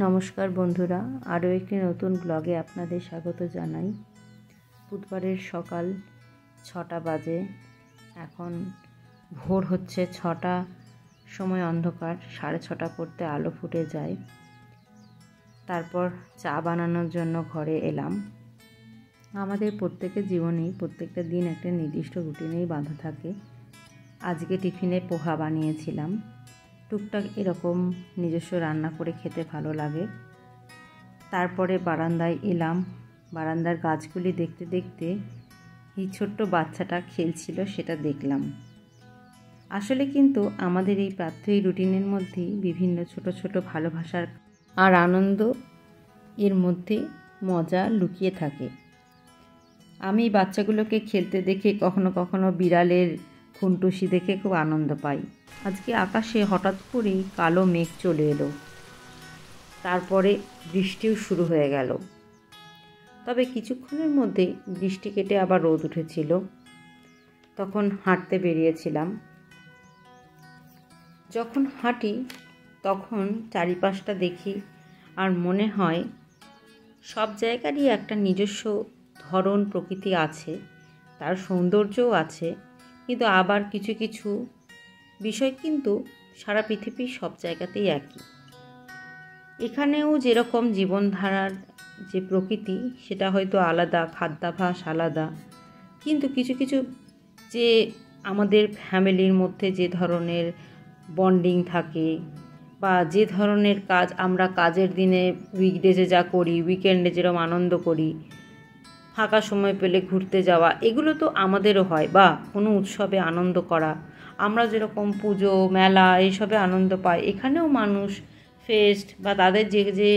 নমস্কার বন্ধুরা, আরও একটি নতুন ব্লগে আপনাদের স্বাগত জানাই। বুধবারের সকাল 6টা বাজে। এখন ভোর হচ্ছে, 6টা সময় অন্ধকার, 6:30 করতে আলো ফুটে যায়। তারপর চা বানানোর জন্য ঘরে এলাম। আমাদের প্রত্যেকের জীবনেই প্রত্যেকটা দিন একটা নির্দিষ্ট রুটিনেই বাঁধা থাকে। আজকে টিফিনে পোহা বানিয়েছিলাম। টুকটাক এরকম নিজস্ব রান্না করে খেতে ভালো লাগে। তারপরে বারান্দায় এলাম। বারান্দার গাছগুলি দেখতে দেখতে এই ছোট্ট বাচ্চাটা খেলছিল, সেটা দেখলাম। আসলে কিন্তু আমাদের এই প্রাত্যহিক রুটিনের মধ্যেই বিভিন্ন ছোট ছোট ভালোবাসার আর আনন্দ এর মধ্যে মজা লুকিয়ে থাকে। আমি বাচ্চাগুলোকে খেলতে দেখে কখনো কখনো বিড়ালের খুনটুসি দেখে খুব আনন্দ পাই। আজকে আকাশে হঠাৎ করেই কালো মেঘ চলে এলো, তারপরে বৃষ্টিও শুরু হয়ে গেল। তবে কিছুক্ষণের মধ্যে বৃষ্টি কেটে আবার রোদ উঠেছিল। তখন হাঁটতে বেরিয়েছিলাম। যখন হাঁটি তখন চারিপাশটা দেখি আর মনে হয় সব জায়গারই একটা নিজস্ব ধরন প্রকৃতি আছে, তার সৌন্দর্যও আছে, কিন্তু আবার কিছু কিছু বিষয় কিন্তু সারা পৃথিবীর সব জায়গাতেই একই। এখানেও যেরকম জীবনধারার যে প্রকৃতি সেটা হয়তো আলাদা, খাদ্যাভ্যাস আলাদা, কিন্তু কিছু কিছু যে আমাদের ফ্যামিলির মধ্যে যে ধরনের বন্ডিং থাকে বা যে ধরনের কাজ আমরা কাজের দিনে উইকডেজে যা করি, উইকেন্ডে যেরকম আনন্দ করি, ফাঁকা সময় পেলে ঘুরতে যাওয়া, এগুলো তো আমাদেরও হয়। বা কোনো উৎসবে আনন্দ করা, আমরা যেরকম পুজো মেলা এইসবে আনন্দ পাই, এখানেও মানুষ ফেস্ট বা তাদের যে যে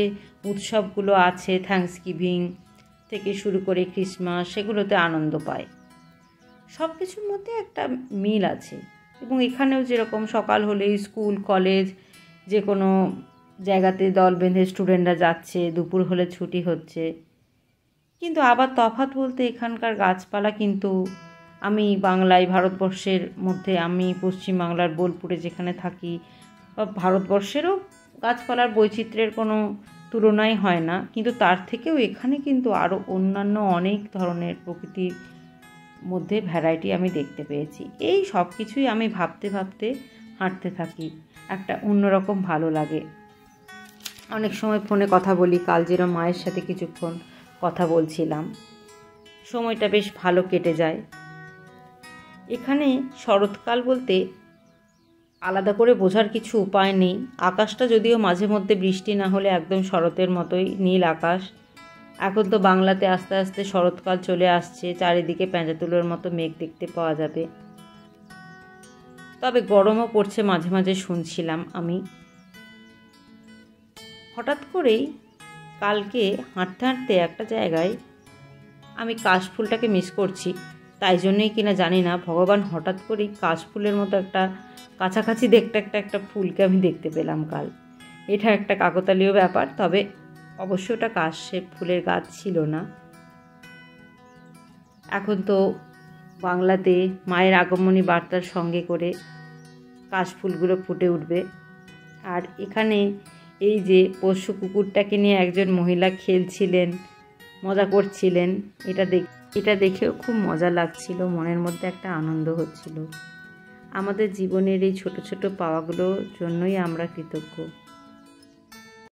উৎসবগুলো আছে, থ্যাঙ্কসগিভিং থেকে শুরু করে ক্রিসমাস, সেগুলোতে আনন্দ পায়। সব কিছুর মধ্যে একটা মিল আছে। এবং এখানেও যেরকম সকাল হলেই স্কুল কলেজ যে কোনো জায়গাতে দল বেঁধে স্টুডেন্টরা যাচ্ছে, দুপুর হলে ছুটি হচ্ছে। কিন্তু আবার তফাৎ বলতে এখানকার গাছপালা কিন্তু, আমি বাংলায় ভারতবর্ষের মধ্যে, আমি পশ্চিমবাংলার বোলপুরে যেখানে থাকি, বা ভারতবর্ষেরও গাছপালার বৈচিত্র্যের কোনো তুলনাই হয় না, কিন্তু তার থেকেও এখানে কিন্তু আরও অন্যান্য অনেক ধরনের প্রকৃতির মধ্যে ভ্যারাইটি আমি দেখতে পেয়েছি। এই সব কিছুই আমি ভাবতে ভাবতে হাঁটতে থাকি, একটা অন্যরকম ভালো লাগে। অনেক সময় ফোনে কথা বলি, কাল যেরকম মায়ের সাথে কিছুক্ষণ কথা বলছিলাম, সময়টা বেশ ভালো কেটে যায়। এখানে শরৎকাল বলতে আলাদা করে বোঝার কিছু উপায় নেই। আকাশটা যদিও মাঝে মধ্যে বৃষ্টি না হলে একদম শরতের মতোই নীল আকাশ। এখন তো বাংলাতে আস্তে আস্তে শরৎকাল চলে আসছে, চারিদিকে পেঁজা তুলোর মতো মেঘ দেখতে পাওয়া যাবে। তবে গরমও পড়ছে মাঝে মাঝে, শুনছিলাম আমি। হঠাৎ করেই কালকে হাঁটতে হাঁটতে একটা জায়গায় আমি কাশফুলটাকে মিস করছি। তাই জন্যই কিনা জানি না, ভগবান হঠাৎ করেই কাশফুলের মতো একটা কাছাকাছি দেখতে একটা ফুলকে আমি দেখতে পেলাম কাল। এটা একটা কাকতালীয় ব্যাপার। তবে অবশ্যই ওটা কাশের ফুলের গাছ ছিল না। এখন তো বাংলাতে মায়ের আগমনী বার্তার সঙ্গে করে কাশফুলগুলো ফুটে উঠবে। আর এখানে এই যে পোষ্য কুকুরটাকে নিয়ে একজন মহিলা খেলছিলেন, মজা করছিলেন, এটা দেখেও খুব মজা লাগছিল, মনের মধ্যে একটা আনন্দ হচ্ছিল। আমাদের জীবনের এই ছোট ছোট পাওয়াগুলোর জন্যই আমরা কৃতজ্ঞ।